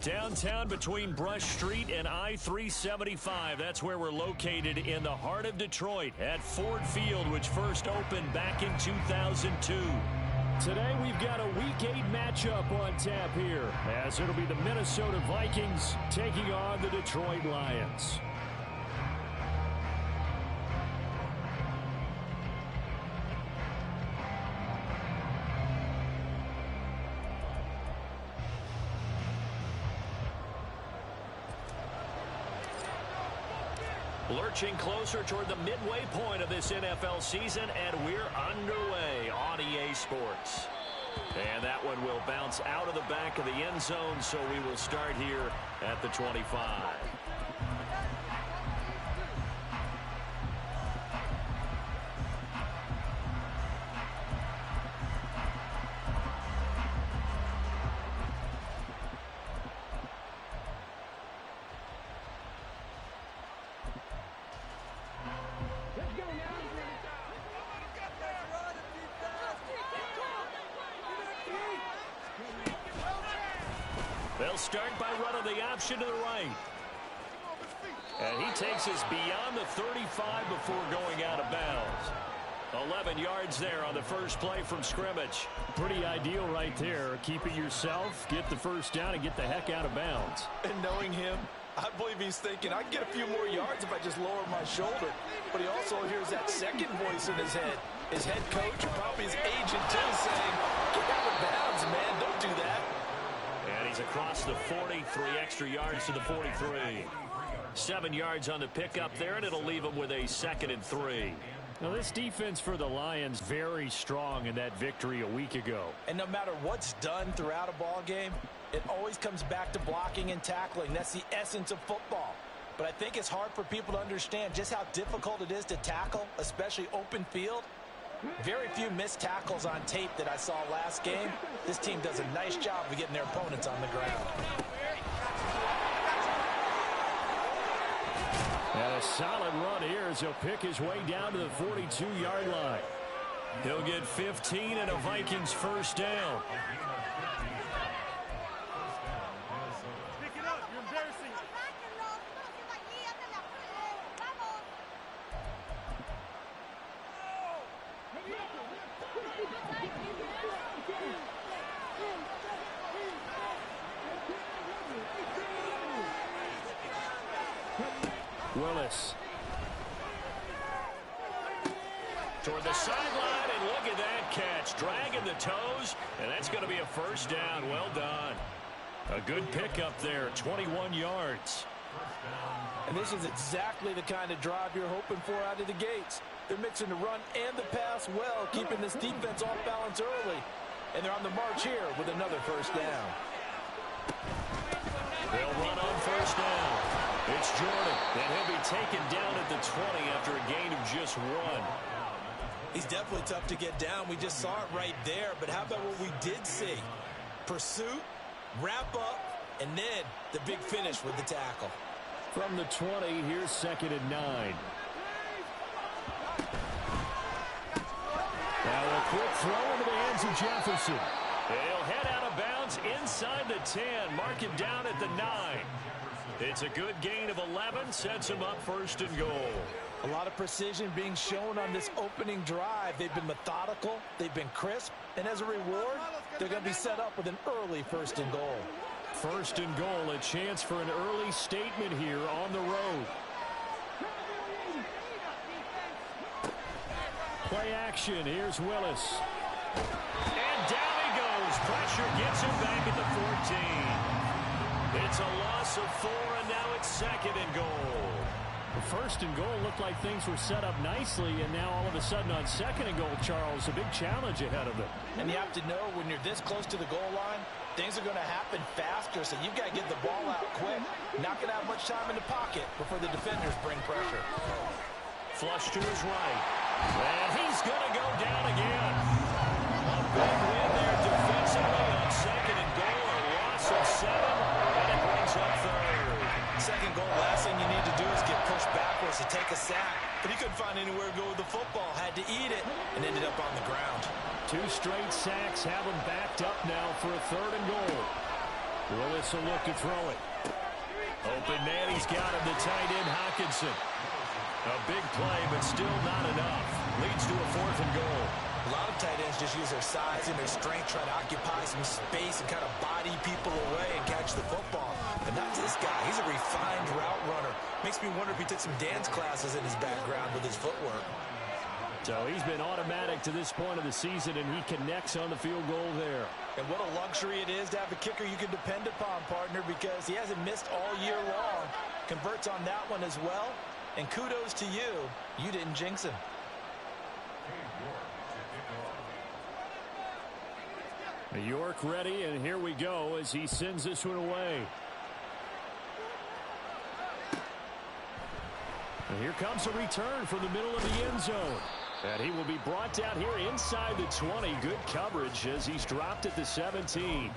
Downtown between Brush Street and I-375. That's where we're located in the heart of Detroit at Ford Field, which first opened back in 2002. Today we've got a Week 8 matchup on tap here, as it'll be the Minnesota Vikings taking on the Detroit Lions. Lurching closer toward the midway point of this NFL season, and we're underway on EA Sports. And that one will bounce out of the back of the end zone, so we will start here at the 25. They'll start by running the option to the right. And he takes us beyond the 35 before going out of bounds. 11 yards there on the first play from scrimmage. Pretty ideal right there. Keep it yourself, get the first down, and get the heck out of bounds. And knowing him, I believe he's thinking, I can get a few more yards if I just lower my shoulder. But he also hears that second voice in his head. His head coach, or probably his agent too, saying, get out of bounds, man, don't do that. And he's across the 40, 3 extra yards to the 43. 7 yards on the pickup there, and it'll leave him with a 2nd and 3. Now, this defense for the Lions very strong in that victory a week ago. And no matter what's done throughout a ball game, it always comes back to blocking and tackling. That's the essence of football. But I think it's hard for people to understand just how difficult it is to tackle, especially open field. Very few missed tackles on tape that I saw last game. This team does a nice job of getting their opponents on the ground. And a solid run here as he'll pick his way down to the 42-yard line. He'll get 15 and a Vikings first down. Willis. Toward the sideline, and look at that catch. Dragging the toes, and that's going to be a first down. Well done. A good pickup there, 21 yards. And this is exactly the kind of drive you're hoping for out of the gates. They're mixing the run and the pass well, keeping this defense off balance early. And they're on the march here with another first down. They'll run on first down. It's Jordan, and he'll be taken down at the 20 after a gain of just 1. He's definitely tough to get down. We just saw it right there. But how about what we did see? Pursuit, wrap up, and then the big finish with the tackle. From the 20, here's 2nd and 9. Now a quick throw into the hands of Jefferson. He'll head out of bounds inside the 10. Mark him down at the 9. It's a good gain of 11, sets him up 1st and goal. A lot of precision being shown on this opening drive. They've been methodical, they've been crisp, and as a reward, they're going to be set up with an early 1st and goal. 1st and goal, a chance for an early statement here on the road. Play action, here's Willis. And down he goes. Pressure gets him back at the 14. It's a loss of 4, and now it's 2nd and goal. The 1st and goal looked like things were set up nicely, and now all of a sudden on 2nd and goal, Charles, a big challenge ahead of them. And you have to know when you're this close to the goal line, things are going to happen faster, so you've got to get the ball out quick. Not going to have much time in the pocket before the defenders bring pressure. Flush to his right. And he's going to go down again. A big win there defensively on 2nd and goal, a loss of 7, and it brings up 3rd. 2nd goal, last thing you need to do is get pushed backwards to take a sack. But he couldn't find anywhere to go with the football, had to eat it, and ended up on the ground. 2 straight sacks have him backed up now for a 3rd and goal. Willis will look to throw it. Open man, he's got him, the tight end, Hockenson. A big play, but still not enough. Leads to a 4th and goal. A lot of tight ends just use their size and their strength, try to occupy some space and kind of body people away and catch the football. But not this guy. He's a refined route runner. Makes me wonder if he took some dance classes in his background with his footwork. So he's been automatic to this point of the season, and he connects on the field goal there. And what a luxury it is to have a kicker you can depend upon, partner, because he hasn't missed all year long. Converts on that one as well. And kudos to you. You didn't jinx him. York ready, and here we go as he sends this one away. And here comes a return from the middle of the end zone. And he will be brought down here inside the 20. Good coverage as he's dropped at the 17.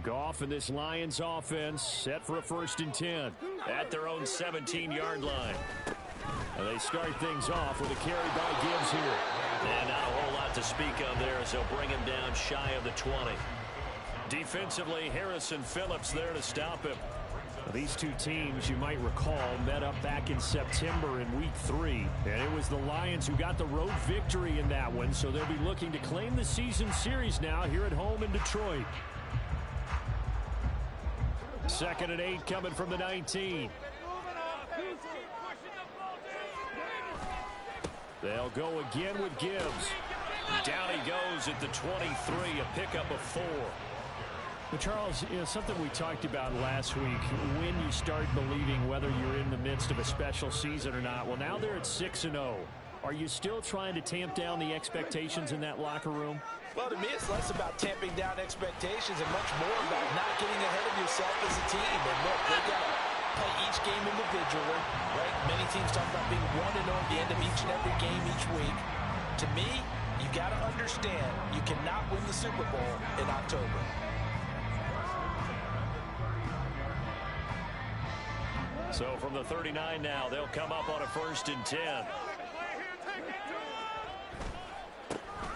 Goff and this Lions offense set for a 1st and 10 at their own 17-yard line. And they start things off with a carry by Gibbs here. And not a whole lot to speak of there as they'll bring him down shy of the 20. Defensively, Harrison Phillips there to stop him. These two teams, you might recall, met up back in September in Week 3. And it was the Lions who got the road victory in that one, so they'll be looking to claim the season series now here at home in Detroit. 2nd and 8 coming from the 19. They'll go again with Gibbs. Down he goes at the 23, a pickup of 4. But Charles, something we talked about last week, when you start believing whether you're in the midst of a special season or not. Well, now they're at 6-0. Are you still trying to tamp down the expectations in that locker room? Well, to me, it's less about tamping down expectations and much more about not getting ahead of yourself as a team. And look, they got to play each game individually, right? Many teams talk about being 1-0 at the end of each and every game each week. To me, you got to understand you cannot win the Super Bowl in October. So from the 39 now, they'll come up on a 1st and 10.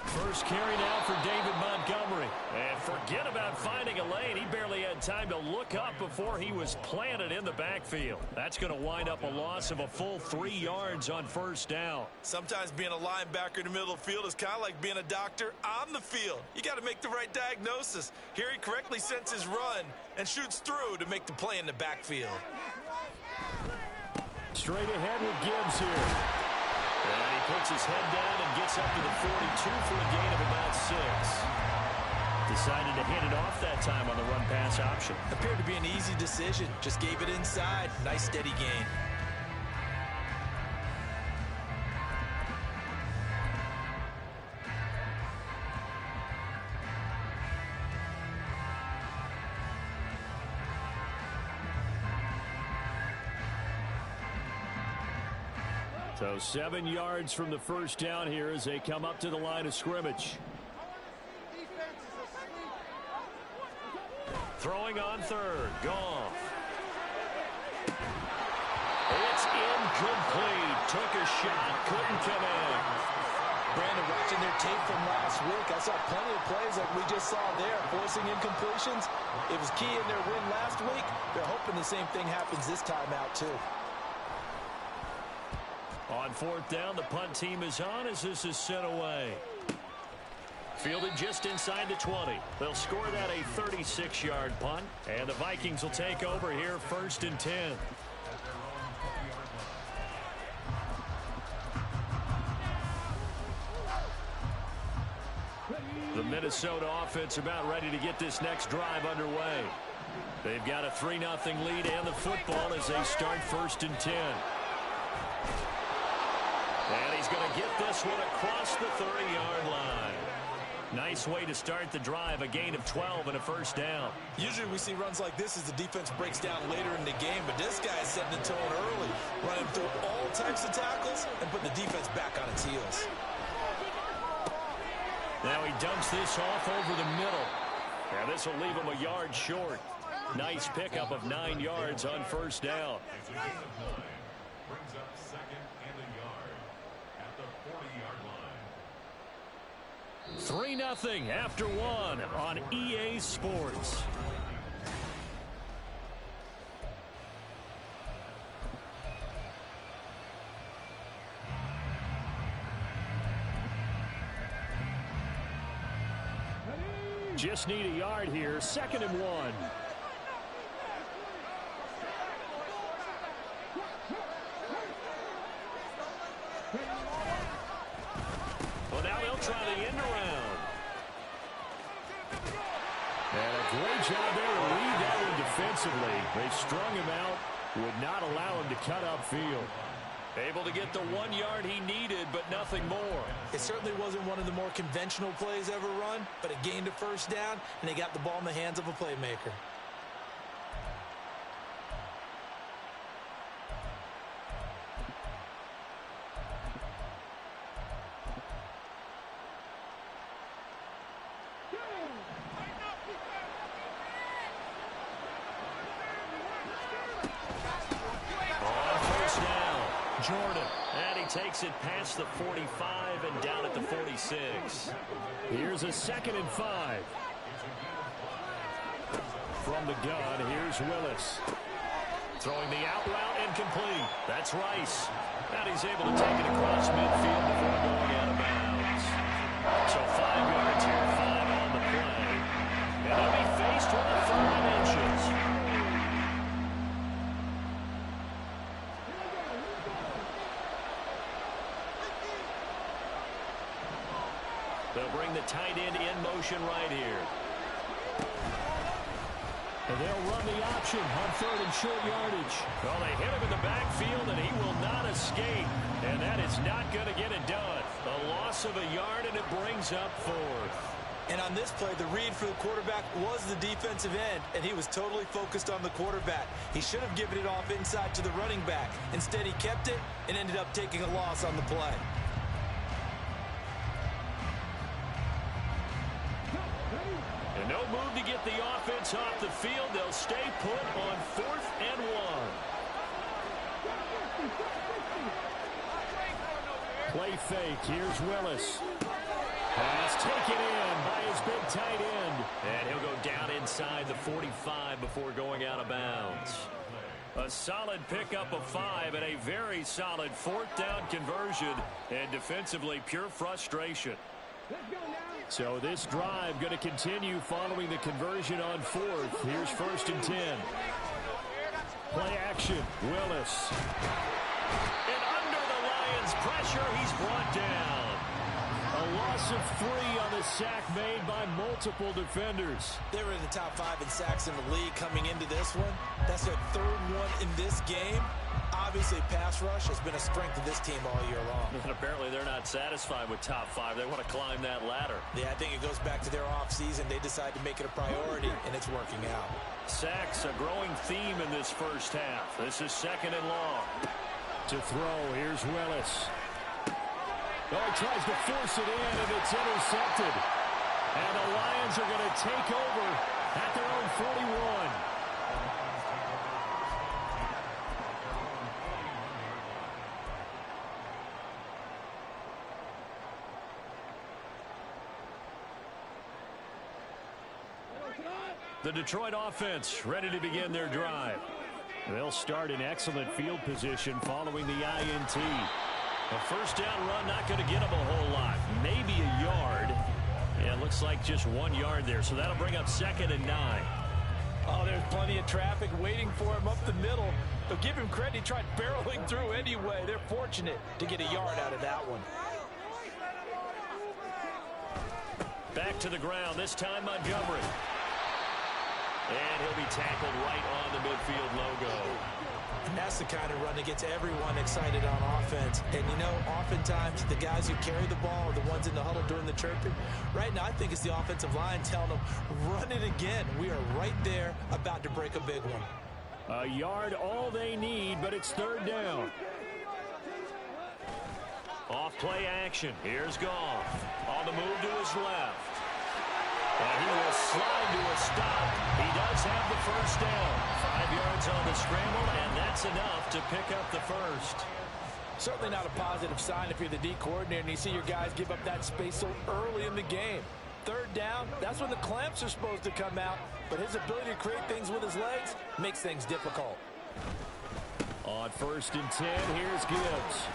First carry now for David Montgomery. And forget about finding a lane. He barely had time to look up before he was planted in the backfield. That's going to wind up a loss of a full 3 yards on 1st down. Sometimes being a linebacker in the middle of the field is kind of like being a doctor on the field. You got to make the right diagnosis. Here he correctly sets his run and shoots through to make the play in the backfield. Straight ahead with Gibbs here. And he puts his head down and gets up to the 42 for a gain of about 6. Decided to hand it off that time on the run-pass option. Appeared to be an easy decision. Just gave it inside. Nice steady gain. So 7 yards from the 1st down here as they come up to the line of scrimmage. Throwing on 3rd. Goff. It's incomplete. Took a shot. Couldn't come in. Brandon, watching their tape from last week, I saw plenty of plays like we just saw there, forcing incompletions. It was key in their win last week. They're hoping the same thing happens this time out, too. On 4th down, the punt team is on as this is sent away. Fielded just inside the 20. They'll score that a 36-yard punt, and the Vikings will take over here 1st and 10. The Minnesota offense about ready to get this next drive underway. They've got a 3-0 lead and the football as they start 1st and 10. And he's going to get this one across the 30-yard line. Nice way to start the drive, a gain of 12 and a 1st down. Usually we see runs like this as the defense breaks down later in the game, but this guy is setting the tone early, running through all types of tackles and putting the defense back on its heels. Now he dumps this off over the middle. Now this will leave him a yard short. Nice pickup of 9 yards on first down. Brings up 2nd and a yard at the 40-yard line. 3-0 after 1 on EA Sports. Just need a yard here. 2nd and 1. Well, now they'll try the end around. And a great job there to read that one defensively. They strung him out, would not allow him to cut upfield. Able to get the 1 yard he needed, but nothing more. It certainly wasn't one of the more conventional plays ever run, but it gained a first down, and they got the ball in the hands of a playmaker. Jordan, and he takes it past the 45 and down at the 46. Here's a 2nd and 5. From the gun, here's Willis. Throwing the out route incomplete. That's Rice. And he's able to take it across midfield before going out of bounds. So 5 yards here, 5 on the play. And he'll be faced with a 3rd and inches. They'll bring the tight end in motion right here. And they'll run the option on 3rd and short yardage. Well, they hit him in the backfield, and he will not escape. And that is not going to get it done. A loss of a yard, and it brings up 4th. And on this play, the read for the quarterback was the defensive end, and he was totally focused on the quarterback. He should have given it off inside to the running back. Instead, he kept it and ended up taking a loss on the play. And no move to get the offense off the field. They'll stay put on 4th and 1. Play fake. Here's Willis. Pass taken in by his big tight end. And he'll go down inside the 45 before going out of bounds. A solid pickup of 5 and a very solid 4th down conversion. And defensively, pure frustration. So this drive going to continue following the conversion on 4th. Here's 1st and 10. Play action. Willis. And under the Lions' pressure, he's brought down. A loss of 3 on the sack made by multiple defenders. They were in the top 5 in sacks in the league coming into this one. That's their 3rd one in this game. Obviously, pass rush has been a strength of this team all year long. And apparently they're not satisfied with top 5. They want to climb that ladder. Yeah, I think it goes back to their offseason. They decided to make it a priority, and it's working out. Sacks, a growing theme in this first half. This is 2nd and long. To throw, here's Willis. Oh, he tries to force it in, and it's intercepted. And the Lions are going to take over at their own 41. The Detroit offense ready to begin their drive. They'll start in excellent field position following the INT. A 1st down run not going to get them a whole lot. Maybe a yard. Yeah, it looks like just 1 yard there. So that'll bring up 2nd and 9. Oh, there's plenty of traffic waiting for him up the middle. But give him credit. He tried barreling through anyway. They're fortunate to get a yard out of that one. Back to the ground. This time Montgomery. And he'll be tackled right on the midfield logo. And that's the kind of run that gets everyone excited on offense. And, you know, oftentimes the guys who carry the ball are the ones in the huddle during the chirping. Right now, I think it's the offensive line telling them, run it again. We are right there about to break a big one. A yard all they need, but it's 3rd down. Off play action. Here's Goff. On the move to his left. And he will slide to a stop. He does have the first down. 5 yards on the scramble, and that's enough to pick up the first. Certainly not a positive sign if you're the D coordinator and you see your guys give up that space so early in the game. Third down, that's when the clamps are supposed to come out, but his ability to create things with his legs makes things difficult. On 1st and 10, here's Gibbs.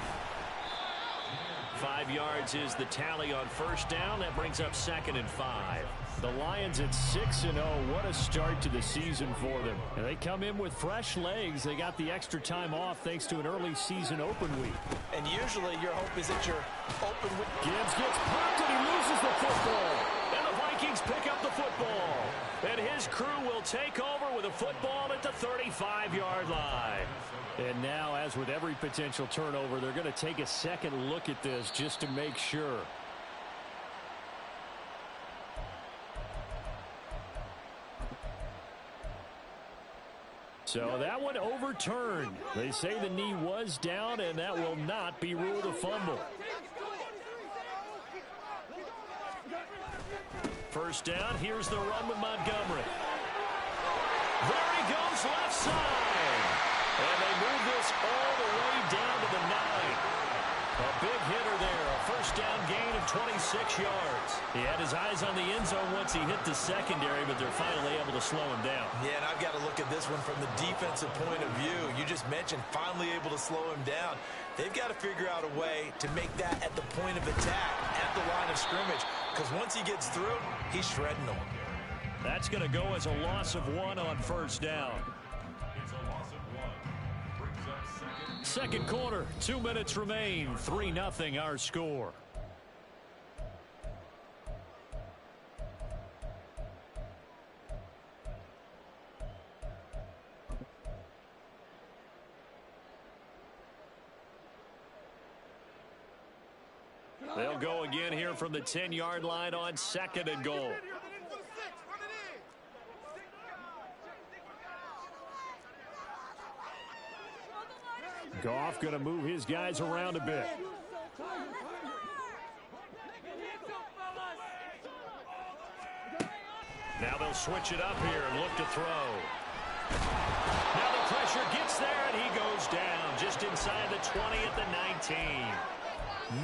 5 yards is the tally on first down. That brings up 2nd and 5. The Lions at 6-0. What a start to the season for them. And they come in with fresh legs. They got the extra time off thanks to an early season open week. And usually your hope is that you're open week. Gibbs gets popped and he loses the football. And the Vikings pick up the football. And his crew will take over with a football at the 35-yard line. And now, as with every potential turnover, they're going to take a second look at this just to make sure. So that one overturned. They say the knee was down, and that will not be ruled a fumble. First down, here's the run with Montgomery. There he goes, left side. And they move this all the way down to the 9. A big hitter there, a first down gain of 26 yards. He had his eyes on the end zone once he hit the secondary, but they're finally able to slow him down. Yeah, and I've got to look at this one from the defensive point of view. You just mentioned finally able to slow him down. They've got to figure out a way to make that at the point of attack, at the line of scrimmage, because once he gets through, he's shredding them. That's going to go as a loss of 1 on first down. It's a loss of 1. Brings up Second quarter, 2 minutes remain. 3-0 our score. They'll go again here from the 10-yard line on 2nd and goal. Goff going to move his guys around a bit. Now they'll switch it up here and look to throw. Now the pressure gets there, and he goes down just inside the 20 at the 19.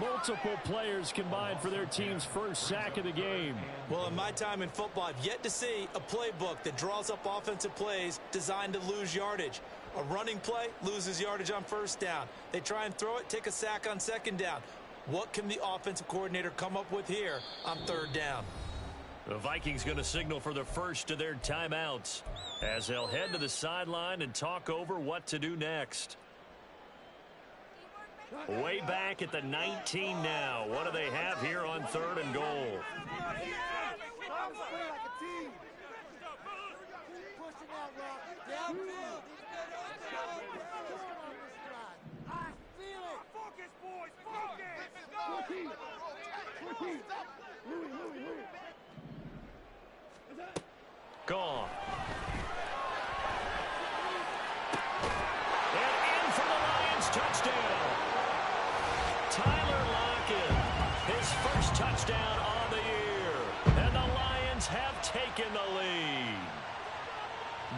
Multiple players combined for their team's first sack of the game. Well, in my time in football, I've yet to see a playbook that draws up offensive plays designed to lose yardage. A running play loses yardage on first down. They try and throw it, take a sack on second down. What can the offensive coordinator come up with here on third down? The Vikings going to signal for the first of their timeouts as they'll head to the sideline and talk over what to do next. Way back at the 19 now. What do they have here on 3rd and goal? Gone. And in for the Lions, touchdown. Tyler Lockett, his first touchdown on the year. And the Lions have taken the lead.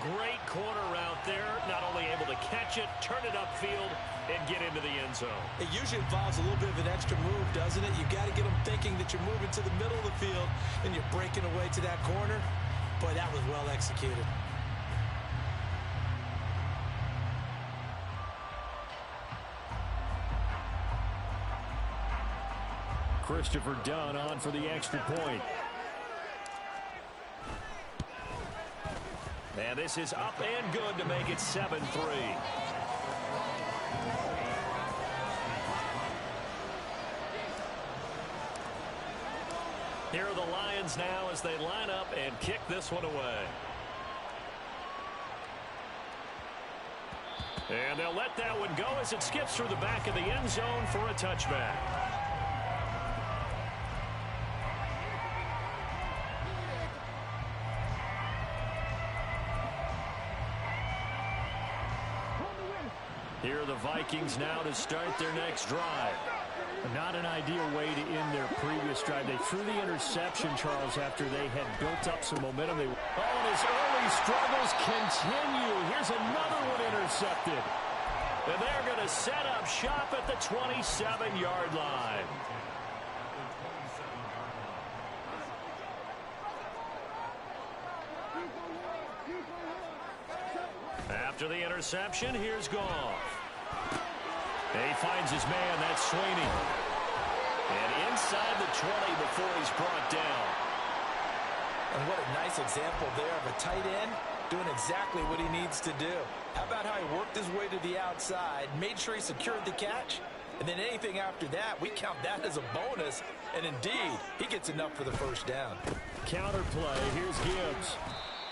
Great corner route there. Not only able to catch it, turn it upfield, and get into the end zone. It usually involves a little bit of an extra move, doesn't it? You've got to get them thinking that you're moving to the middle of the field and you're breaking away to that corner. Boy, that was well executed. Christopher Dunn on for the extra point. And this is up and good to make it 7-3. Here are the Lions now as they line up and kick this one away. And they'll let that one go as it skips through the back of the end zone for a touchback. Here are the Vikings now to start their next drive. Not an ideal way to end their previous drive. They threw the interception, Charles, after they had built up some momentum. And his early struggles continue. Here's another one intercepted. And they're going to set up shop at the 27-yard line. After the interception, here's Goff. He finds his man. That's Sweeney. And inside the 20 before he's brought down. And what a nice example there of a tight end doing exactly what he needs to do. How about how he worked his way to the outside, made sure he secured the catch, and then anything after that, we count that as a bonus. And indeed, he gets enough for the first down. Counter play. Here's Gibbs.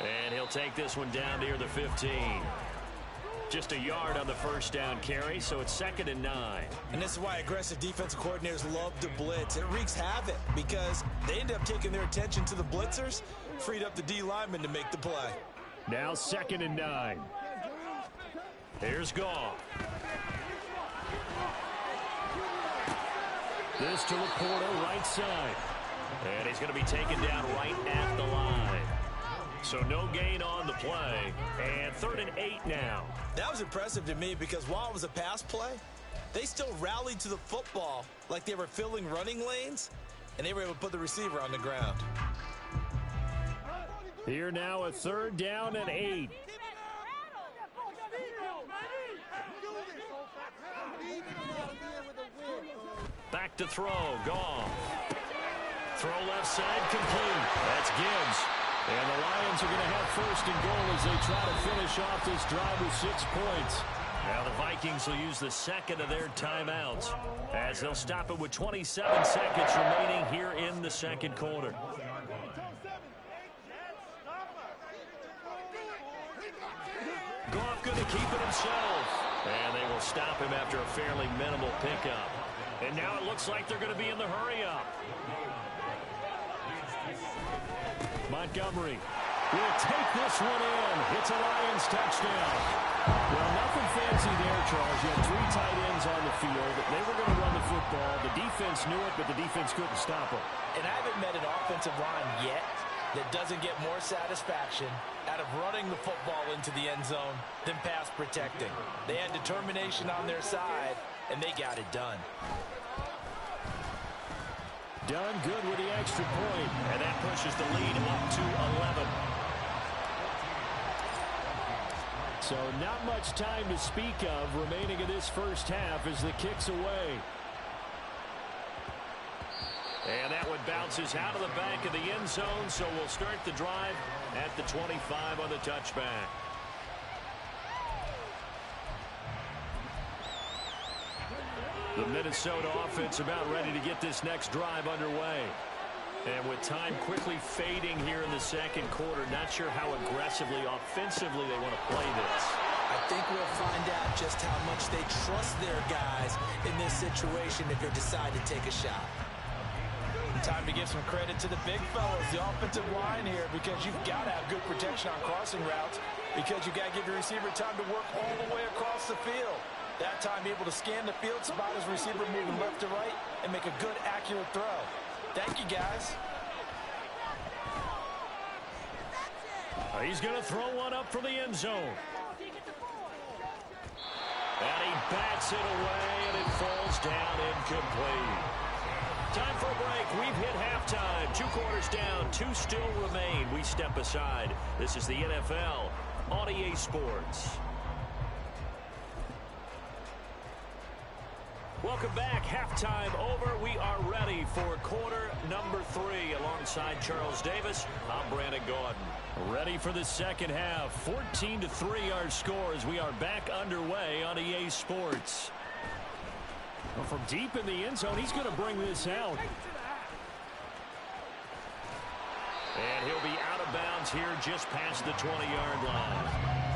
And he'll take this one down near the 15. Just a yard on the first down carry, so it's 2nd and 9. And this is why aggressive defensive coordinators love to blitz. It wreaks havoc because they end up taking their attention to the blitzers, freed up the D lineman to make the play. Now 2nd and 9. Here's Goff. This to Laporta, right side. And he's going to be taken down right at the line. So no gain on the play. And 3rd and 8 now. That was impressive to me because while it was a pass play, they still rallied to the football like they were filling running lanes, and they were able to put the receiver on the ground. Here now a 3rd down and 8. Back to throw. Goff. Throw left side complete. That's Gibbs. And the Lions are going to have 1st and goal as they try to finish off this drive with 6 points. Now the Vikings will use the 2nd of their timeouts as they'll stop it with 27 seconds remaining here in the 2nd quarter. Goff going to keep it himself. And they will stop him after a fairly minimal pickup. And now it looks like they're going to be in the hurry-up. Montgomery will take this one in. It's a Lions touchdown. Well, nothing fancy there, Charles. You had 3 tight ends on the field. They were going to run the football. The defense knew it, but the defense couldn't stop them. And I haven't met an offensive line yet that doesn't get more satisfaction out of running the football into the end zone than pass protecting. They had determination on their side, and they got it done. Done good with the extra point. And that pushes the lead up to 11. So not much time to speak of remaining in this first half as the kick's away. And that one bounces out of the back of the end zone, so we'll start the drive at the 25 on the touchback. The Minnesota offense about ready to get this next drive underway. And with time quickly fading here in the 2nd quarter, not sure how aggressively, offensively they want to play this. I think we'll find out just how much they trust their guys in this situation if they decide to take a shot. Time to give some credit to the big fellas, the offensive line here, because you've got to have good protection on crossing routes because you've got to give your receiver time to work all the way across the field. That time able to scan the field, spot his receiver moving left to right, and make a good, accurate throw. Thank you, guys. He's going to throw one up for the end zone. And he bats it away, and it falls down incomplete. Time for a break. We've hit halftime. 2 quarters down, 2 still remain. We step aside. This is the NFL on EA Sports. Welcome back. Halftime over. We are ready for quarter number 3. Alongside Charles Davis, I'm Brandon Gordon. Ready for the second half. 14-3 our score as we are back underway on EA Sports. Well, from deep in the end zone, he's going to bring this out. And he'll be out of bounds here just past the 20-yard line.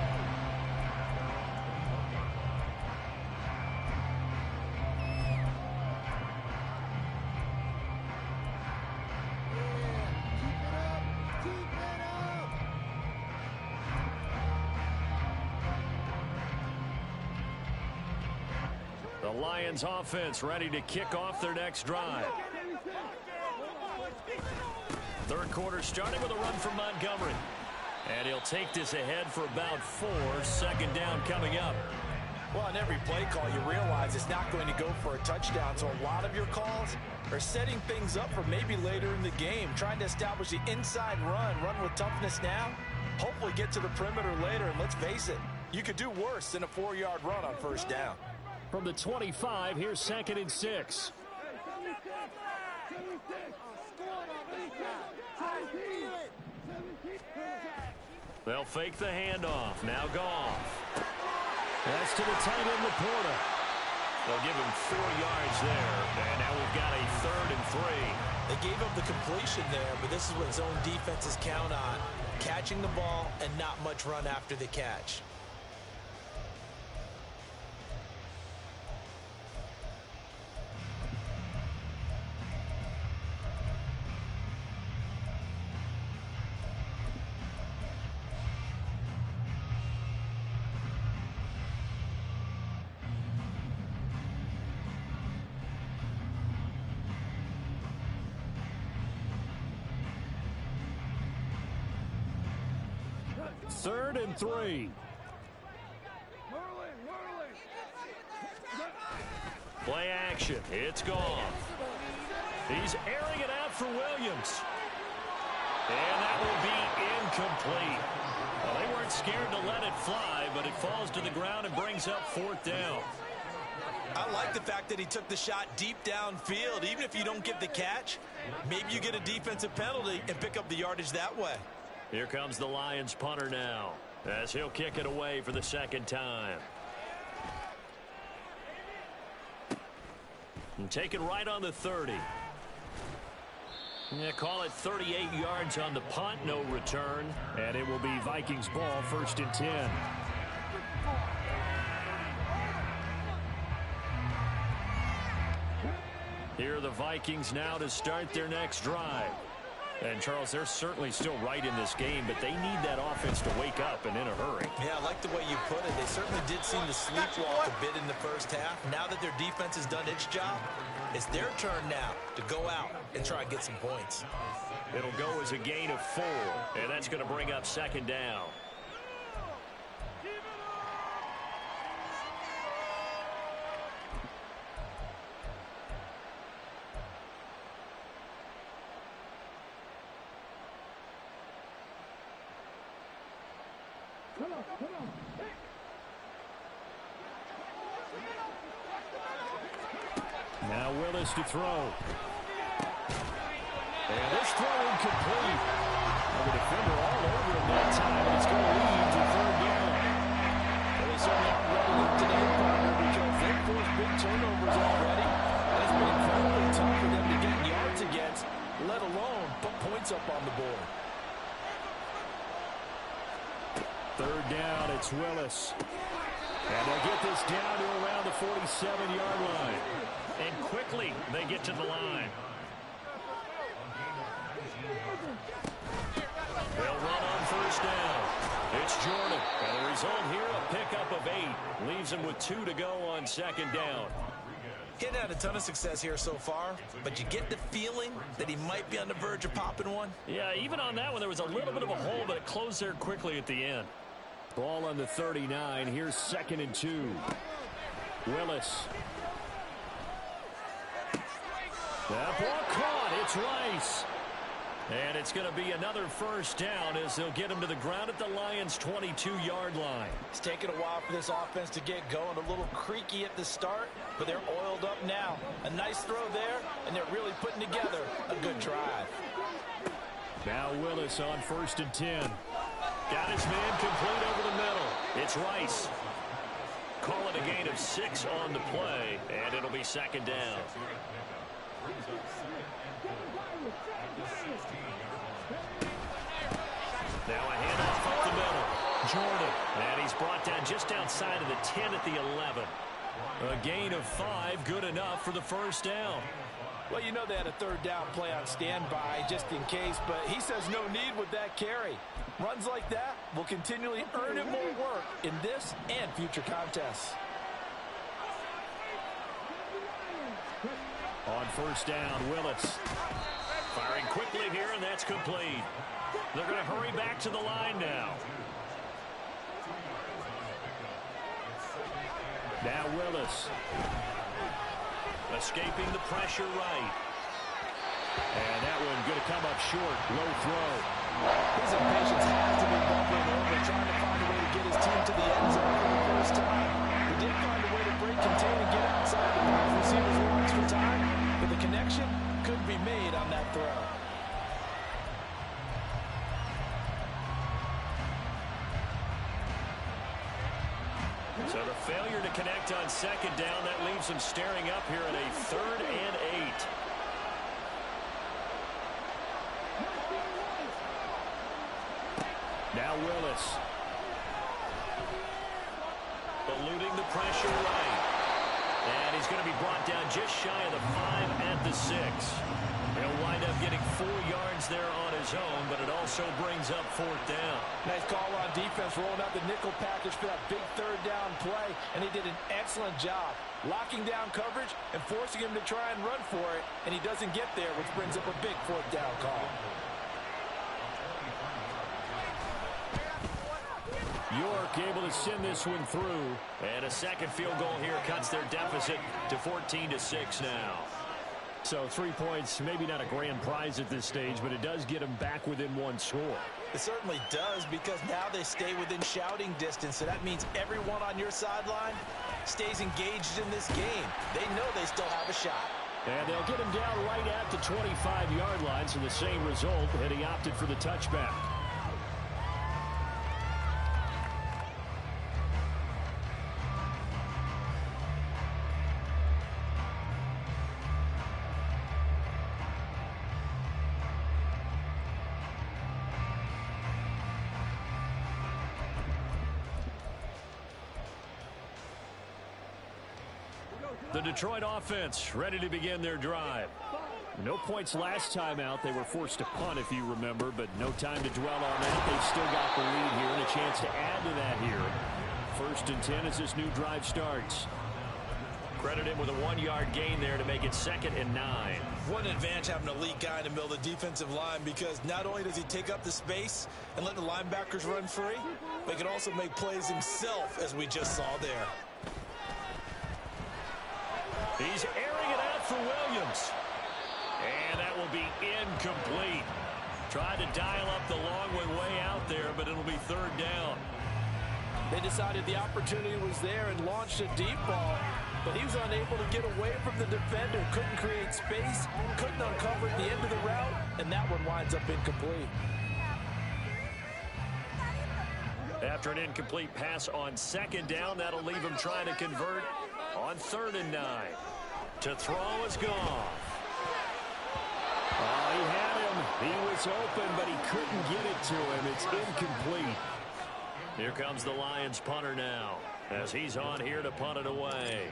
The Lions offense ready to kick off their next drive. Third quarter starting with a run from Montgomery. And he'll take this ahead for about 4. Second down coming up. Well, on every play call, you realize it's not going to go for a touchdown. So a lot of your calls are setting things up for maybe later in the game, trying to establish the inside run with toughness now, hopefully get to the perimeter later. And let's face it, you could do worse than a 4-yard run on first down. From the 25, here's 2nd and 6. They'll fake the handoff. Now Goff. That's to the tight end, Laporta. They'll give him 4 yards there. And now we've got a 3rd and 3. They gave up the completion there, but this is what zone defenses count on. Catching the ball and not much run after the catch. Third and 3. Play action. It's gone. He's airing it out for Williams. And that will be incomplete. Well, they weren't scared to let it fly, but it falls to the ground and brings up 4th down. I like the fact that he took the shot deep downfield. Even if you don't get the catch, maybe you get a defensive penalty and pick up the yardage that way. Here comes the Lions punter now, as he'll kick it away for the 2nd time. And take it right on the 30. Yeah, call it 38 yards on the punt, no return. And it will be Vikings ball, 1st and 10. Here are the Vikings now to start their next drive. And, Charles, they're certainly still right in this game, but they need that offense to wake up and in a hurry. Yeah, I like the way you put it. They certainly did seem to sleepwalk a bit in the first half. Now that their defense has done its job, it's their turn now to go out and try and get some points. It'll go as a gain of 4, and that's going to bring up 2nd down. Now Willis to throw. And this throw incomplete. And the defender all over him that time, and it's going to lead to 3rd down. Well, they certainly aren't running up today, partner, because they've forced big turnovers already. And it's been incredibly tough for them to get yards against, let alone put points up on the board. 3rd down, it's Willis. And they'll get this down to around the 47-yard line. And quickly, they get to the line. They'll run on 1st down. It's Jordan. And the result here, a pickup of 8. Leaves him with 2 to go on 2nd down. He hadn't had a ton of success here so far, but you get the feeling that he might be on the verge of popping one. Yeah, even on that one, there was a little bit of a hole, but it closed there quickly at the end. Ball on the 39. Here's 2nd and 2. Willis. That ball caught. It's Rice. And it's going to be another 1st down as they'll get him to the ground at the Lions' 22-yard line. It's taken a while for this offense to get going. A little creaky at the start, but they're oiled up now. A nice throw there, and they're really putting together a good drive. Now Willis on 1st and 10. Got his man complete over the middle. It's Rice. Call it a gain of 6 on the play, and it'll be 2nd down. Now a handoff up the middle. Jordan. And he's brought down just outside of the 10 at the 11. A gain of 5, good enough for the 1st down. Well, you know they had a 3rd down play on standby just in case, but he says no need with that carry. Runs like that will continually earn him more work in this and future contests. first down. Willis firing quickly here, and that's complete. They're going to hurry back to the line now. Now Willis. Escaping the pressure right. And that one going to come up short. Low throw. His impatience has to be bubbling over, trying to find a way to get his team to the end zone for the first time. He did find a way to break contain and get outside the wide receiver's lines for time, but the connection couldn't be made on that throw. So the failure to connect on second down, that leaves him staring up here at a 3rd and 8. Now Willis. Eluding the pressure right. And he's going to be brought down just shy of the 5 at the 6. He'll wind up getting 4 yards there on his own, but it also brings up 4th down. Nice call on defense, rolling out the nickel package for that big 3rd down play, and he did an excellent job locking down coverage and forcing him to try and run for it, and he doesn't get there, which brings up a big 4th down call. York able to send this one through, and a second field goal here cuts their deficit to 14-6 now. So 3 points, maybe not a grand prize at this stage, but it does get them back within 1 score. It certainly does, because now they stay within shouting distance, so that means everyone on your sideline stays engaged in this game. They know they still have a shot. And they'll get him down right at the 25-yard line, so the same result, and he opted for the touchback. The Detroit offense ready to begin their drive. No points last time out. They were forced to punt, if you remember, but no time to dwell on that. They've still got the lead here and a chance to add to that here. 1st and 10 as this new drive starts. Credit him with a 1-yard gain there to make it 2nd and 9. What an advantage having an elite guy in the middle of the defensive line, because not only does he take up the space and let the linebackers run free, but he can also make plays himself, as we just saw there. He's airing it out for Williams. And that will be incomplete. Tried to dial up the long one way out there, but it'll be 3rd down. They decided the opportunity was there and launched a deep ball, but he was unable to get away from the defender. Couldn't create space, couldn't uncover at the end of the route, and that one winds up incomplete. After an incomplete pass on 2nd down, that'll leave him trying to convert on 3rd and 9. To throw is gone. Oh, he had him. He was open, but he couldn't get it to him. It's incomplete. Here comes the Lions punter now, as he's on here to punt it away.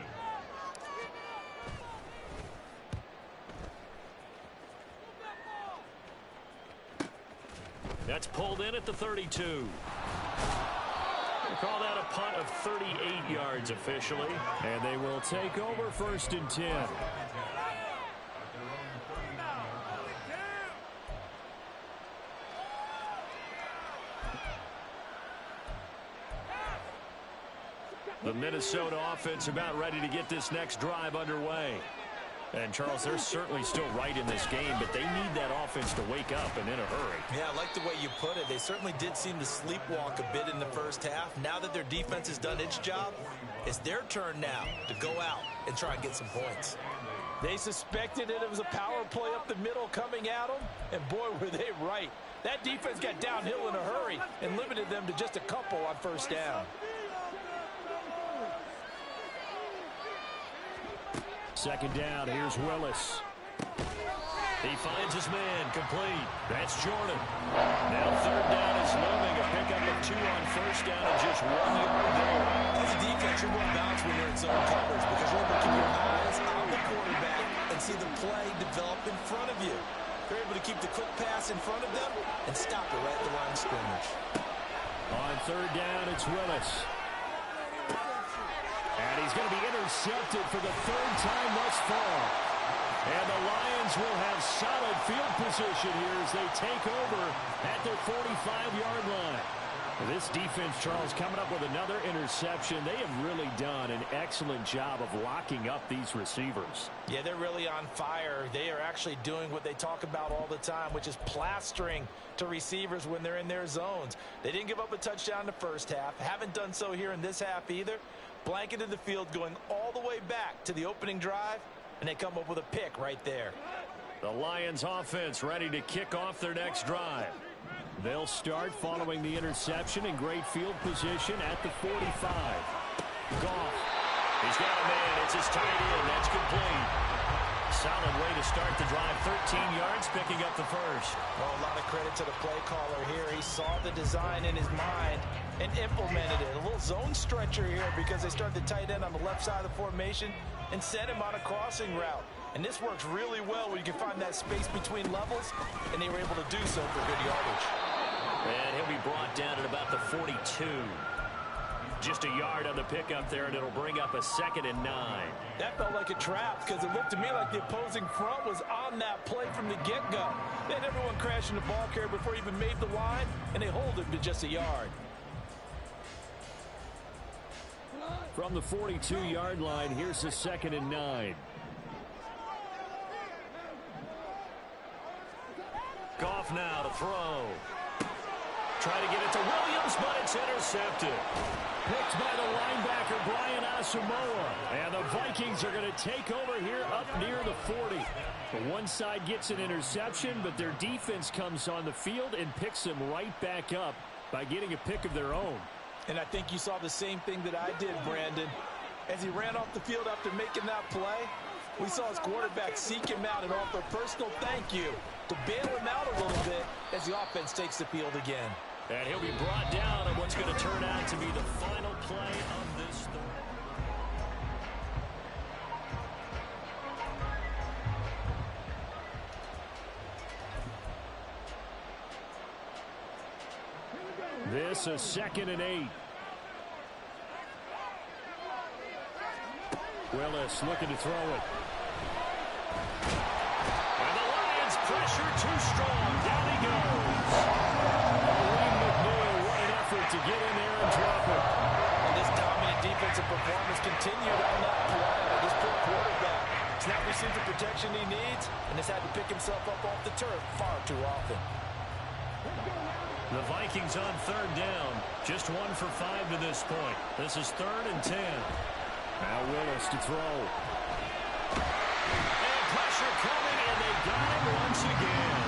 That's pulled in at the 32. We'll call that a punt of 38 yards officially. And they will take over 1st and 10. The Minnesota offense about ready to get this next drive underway. And, Charles, they're certainly still right in this game, but they need that offense to wake up and in a hurry. Yeah, I like the way you put it. They certainly did seem to sleepwalk a bit in the first half. Now that their defense has done its job, it's their turn now to go out and try and get some points. They suspected it was a power play up the middle coming at them, and boy, were they right. That defense got downhill in a hurry and limited them to just a couple on 1st down. 2nd down, here's Willis. He finds his man, complete. That's Jordan. Now 3rd down is looming. A pickup of 2 on 1st down and just 1 yard there. As a defense, you're more balanced when you're in zone coverage because you're able to keep your eyes on the quarterback and see the play develop in front of you. You're able to keep the quick pass in front of them and stop it right at the line of scrimmage. On 3rd down, it's Willis. And he's going to be intercepted for the 3rd time thus far. And the Lions will have solid field position here as they take over at their 45-yard line. This defense, Charles, coming up with another interception. They have really done an excellent job of locking up these receivers. Yeah, they're really on fire. They are actually doing what they talk about all the time, which is plastering to receivers when they're in their zones. They didn't give up a touchdown in the first half. Haven't done so here in this half either. Blanketed the field going all the way back to the opening drive, and they come up with a pick right there. The Lions offense ready to kick off their next drive. They'll start following the interception in great field position at the 45. Goff. He's got a man. It's his tight end. That's complete. Solid way to start the drive. 13 yards, picking up the first. Well, a lot of credit to the play caller here. He saw the design in his mind and implemented it. A little zone stretcher here because they start the tight end on the left side of the formation and sent him on a crossing route. And this works really well when you can find that space between levels, and they were able to do so for good yardage. And he'll be brought down at about the 42. Just a yard on the pickup there, and it'll bring up a 2nd and 9. That felt like a trap because it looked to me like the opposing front was on that play from the get-go. They had everyone crashing the ball carrier before he even made the line, and they hold him to just a yard. From the 42-yard line, here's the 2nd and 9. Goff now to throw. Try to get it to Williams, but it's intercepted. Picked by the linebacker, Brian Asamoah. And the Vikings are going to take over here up near the 40. The one side gets an interception, but their defense comes on the field and picks them right back up by getting a pick of their own. And I think you saw the same thing that I did, Brandon. As he ran off the field after making that play, we saw his quarterback seek him out and offer a personal thank you to bail him out a little bit as the offense takes the field again. And he'll be brought down on what's going to turn out to be the final play of this third. This is 2nd and 8. Willis looking to throw it. And the Lions pressure too strong. Down he goes. What an effort to get in there and drop it. And this dominant defensive performance continued on that play. This poor quarterback has not received the protection he needs and has had to pick himself up off the turf far too often. The Vikings on 3rd down. Just 1 for 5 to this point. This is 3rd and 10. Now Willis to throw. And pressure coming, and they got him once again.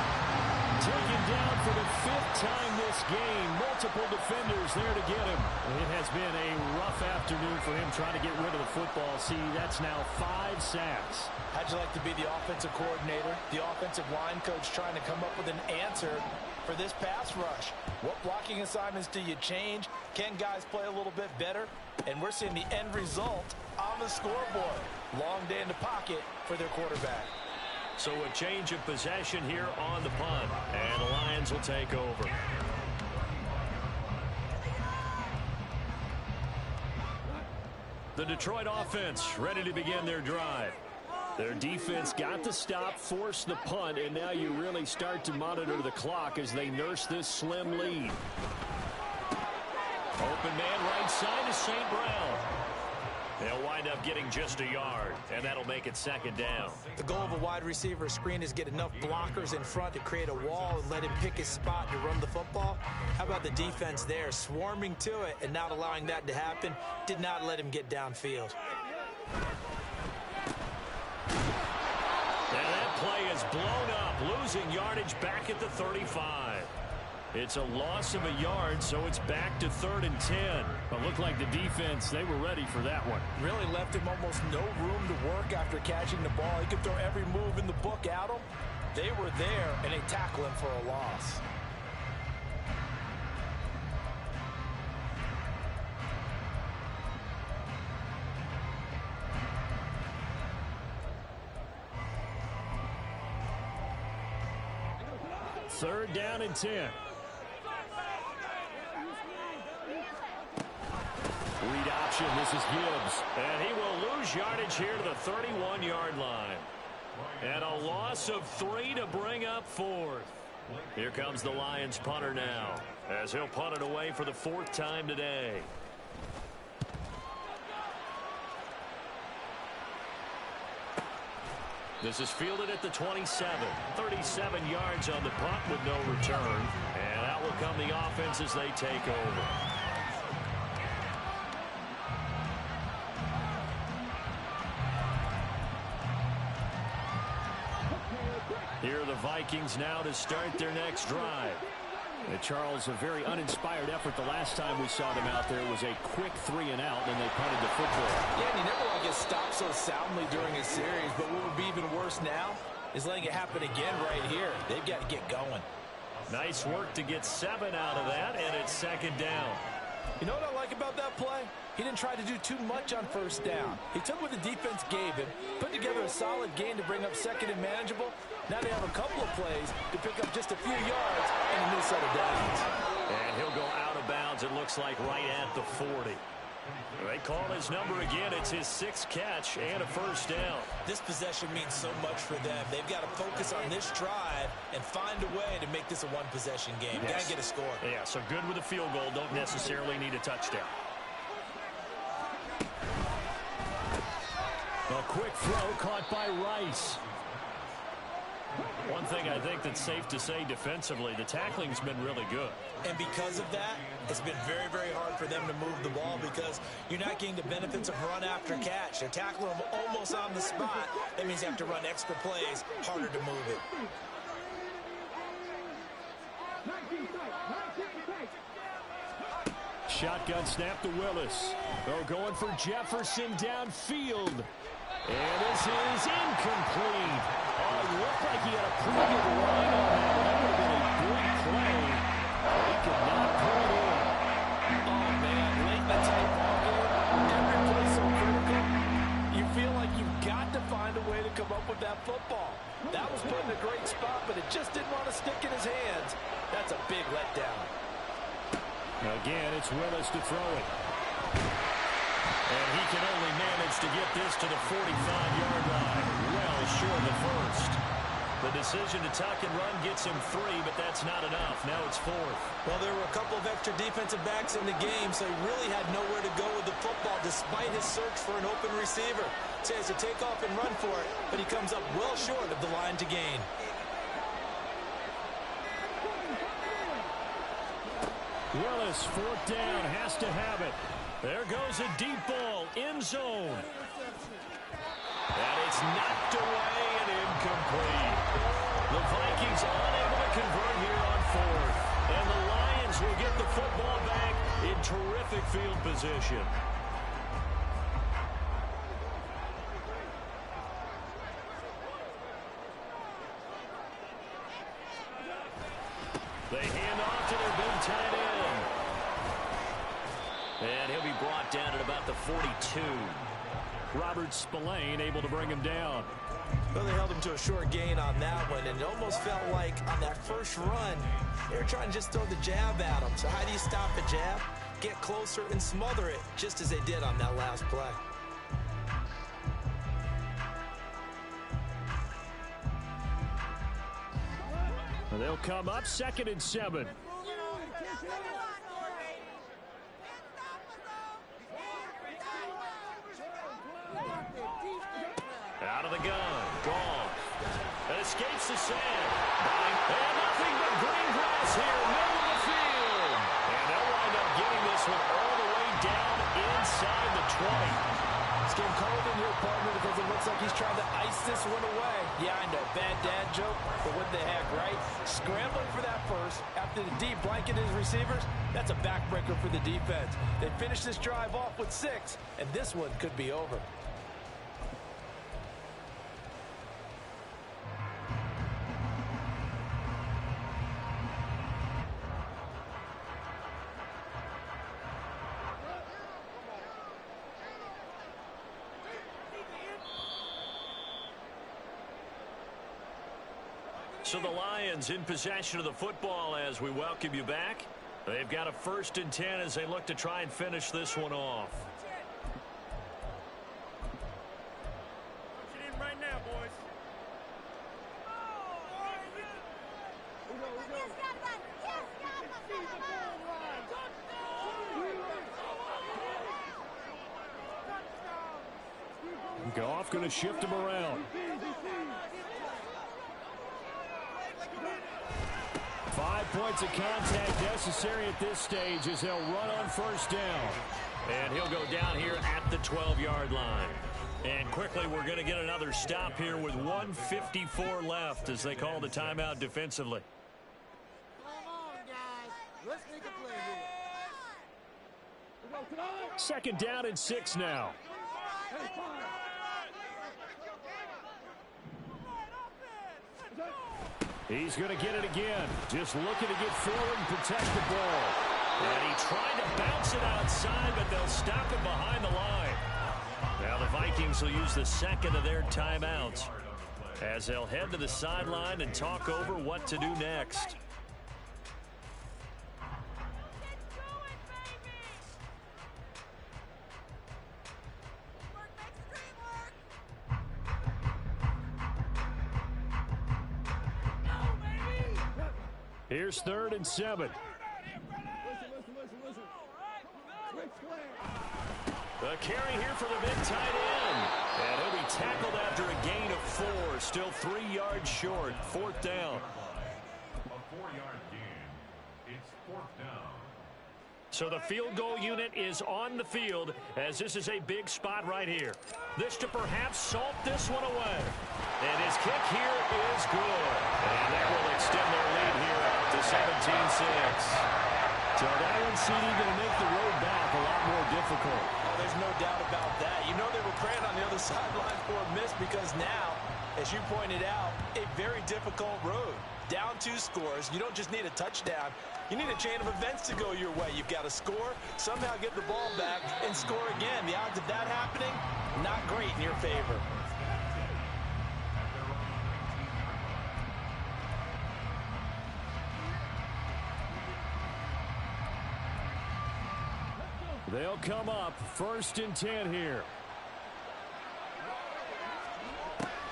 Taken down for the 5th time this game. Multiple defenders there to get him. It has been a rough afternoon for him trying to get rid of the football. See, that's now 5 sacks. How'd you like to be the offensive coordinator, the offensive line coach trying to come up with an answer for this pass rush? What blocking assignments do you change? Can guys play a little bit better? And we're seeing the end result on the scoreboard. Long day in the pocket for their quarterback. So a change of possession here on the punt. And the Lions will take over. The Detroit offense ready to begin their drive. Their defense got the stop, forced the punt, and now you really start to monitor the clock as they nurse this slim lead. Open man right side is St. Brown. They'll wind up getting just a yard, and that'll make it 2nd down. The goal of a wide receiver screen is get enough blockers in front to create a wall and let him pick his spot to run the football. How about the defense there, swarming to it and not allowing that to happen? Did not let him get downfield. And that play is blown up, losing yardage back at the 35. It's a loss of a yard, so it's back to 3rd and 10. But looked like the defense, they were ready for that one. Really left him almost no room to work after catching the ball. He could throw every move in the book at him. They were there, and they tackle him for a loss. Third down and 10. Read option. This is Gibbs. And he will lose yardage here to the 31-yard line. And a loss of 3 to bring up fourth. Here comes the Lions punter now, as he'll punt it away for the 4th time today. This is fielded at the 27. 37 yards on the punt with no return. And out will come the offense as they take over. Here are the Vikings now to start their next drive. Charles, a very uninspired effort the last time we saw them out there. It was a quick 3 and out, and they punted the football. Yeah, and he never gets stopped so soundly during a series, but what would be even worse now is letting it happen again right here. They've got to get going. Nice work to get 7 out of that, and it's 2nd down. You know what I like about that play? He didn't try to do too much on 1st down. He took what the defense gave him, put together a solid gain to bring up 2nd and manageable. Now they have a couple of plays to pick up just a few yards and a new set of downs. And he'll go out of bounds, it looks like, right at the 40. They call his number again. It's his 6th catch and a 1st down. This possession means so much for them. They've got to focus on this drive and find a way to make this a one-possession game. Yes. Got to get a score. Yeah, so good with a field goal. Don't necessarily need a touchdown. A quick throw caught by Rice. One thing I think that's safe to say defensively, the tackling's been really good. And because of that, it's been very, very hard for them to move the ball because you're not getting the benefits of run after catch. They're tackling them almost on the spot. That means you have to run extra plays, harder to move it. Shotgun snap to Willis. Oh, going for Jefferson downfield. And this is incomplete. Oh, it looked like he had a pretty good line on that. That would have been a big play. He could not pull it in. Oh, man, late in the tight ball game. Every play so critical. You feel like you've got to find a way to come up with that football. That was put in a great spot, but it just didn't want to stick in his hands. That's a big letdown. Again, it's Willis to throw it. And he can only manage to get this to the 45-yard line. Well short of the first. The decision to tuck and run gets him 3, but that's not enough. Now it's 4th. Well, there were a couple of extra defensive backs in the game, so he really had nowhere to go with the football despite his search for an open receiver. So he has to take off and run for it, but he comes up well short of the line to gain. Willis, 4th down, has to have it. There goes a deep ball, end zone. And it's knocked away and incomplete. The Vikings unable to convert here on 4th. And the Lions will get the football back in terrific field position. They hand off to their big tight end. And he'll be brought down at about the 42. Robert Spillane able to bring him down. Well, they held him to a short gain on that one, and it almost felt like on that first run, they were trying to just throw the jab at him. So how do you stop a jab? Get closer and smother it, just as they did on that last play. They'll come up 2nd and 7. Out of the gun. Gone. That escapes the sand. And nothing but green grass here, middle of the field. And they'll wind up getting this one all the way down inside the 20. It's getting cold in here, partner, because it looks like he's trying to ice this one away. Yeah, I know, bad dad joke, but what the heck, right? Scrambling for that first after the D blanket his receivers, that's a backbreaker for the defense. They finish this drive off with 6, and this one could be over. So the Lions in possession of the football as we welcome you back. They've got a 1st and 10 as they look to try and finish this one off. Right now, boys. Goff going to shift him around. 5 points of contact necessary at this stage as they'll run on first down. And he'll go down here at the 12-yard line. And quickly, we're going to get another stop here with 1:54 left as they call the timeout defensively. Come on, guys. Let's make a play here. Second down and 6 now. He's going to get it again. Just looking to get forward and protect the ball. And he tried to bounce it outside, but they'll stop it behind the line. Now the Vikings will use the second of their timeouts as they'll head to the sideline and talk over what to do next. Here's 3rd and 7. The carry here for the big tight end. And he'll be tackled after a gain of 4. Still 3 yards short. 4th down. A 4-yard gain. It's 4th down. So the field goal unit is on the field as this is a big spot right here. This to perhaps salt this one away. And his kick here is good. And that will extend their lead here to 17-6. So that one, CD, going to make the road back a lot more difficult. Oh, there's no doubt about that. You know they were praying on the other sideline for a miss because now, as you pointed out, a very difficult road. Down 2 scores. You don't just need a touchdown. You need a chain of events to go your way. You've got to score, somehow get the ball back, and score again. The odds of that happening, not great in your favor. They'll come up 1st and 10 here.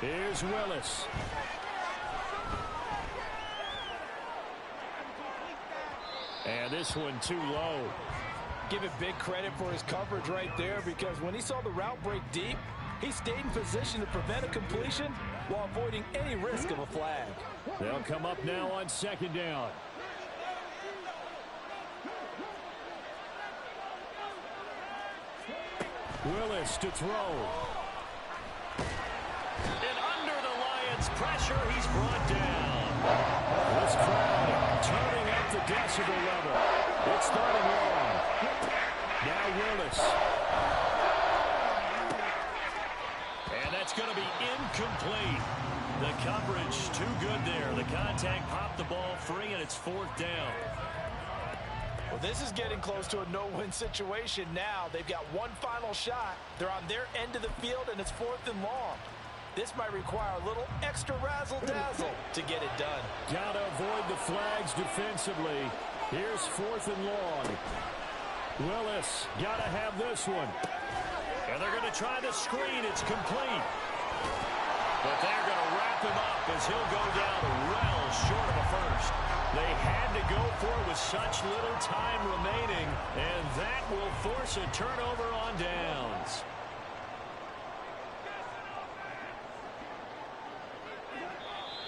Here's Willis. And this one too low. Give it big credit for his coverage right there because when he saw the route break deep, he stayed in position to prevent a completion while avoiding any risk of a flag. They'll come up now on 2nd down. Willis to throw. And under the Lions' pressure, he's brought down. This crowd turning up the decibel level. It's 3rd and long. Now Willis. And that's going to be incomplete. The coverage too good there. The contact popped the ball free, and it's 4th down. Well, this is getting close to a no-win situation now. They've got one final shot. They're on their end of the field, and it's 4th and long. This might require a little extra razzle-dazzle to get it done. Got to avoid the flags defensively. Here's 4th and long. Willis got to have this one. And they're going to try the screen. It's complete. But they're going to wrap him up as he'll go down well short of a first. They had to go for it with such little time remaining, and that will force a turnover on downs.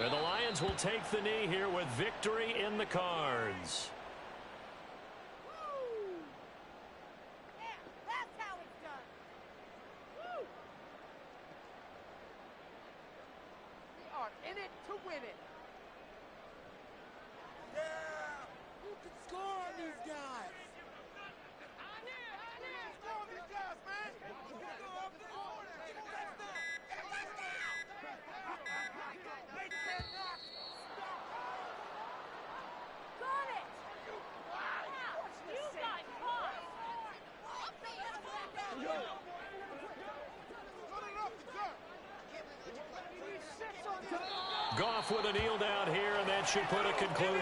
And the Lions will take the knee here with victory in the cards. That's how it's done. We are in it to win it. Yeah! Who can score on these guys? Score on these guys, man! They cannot stop. Got it! You got caught! Goff with a kneel down here, and that should put a conclusion.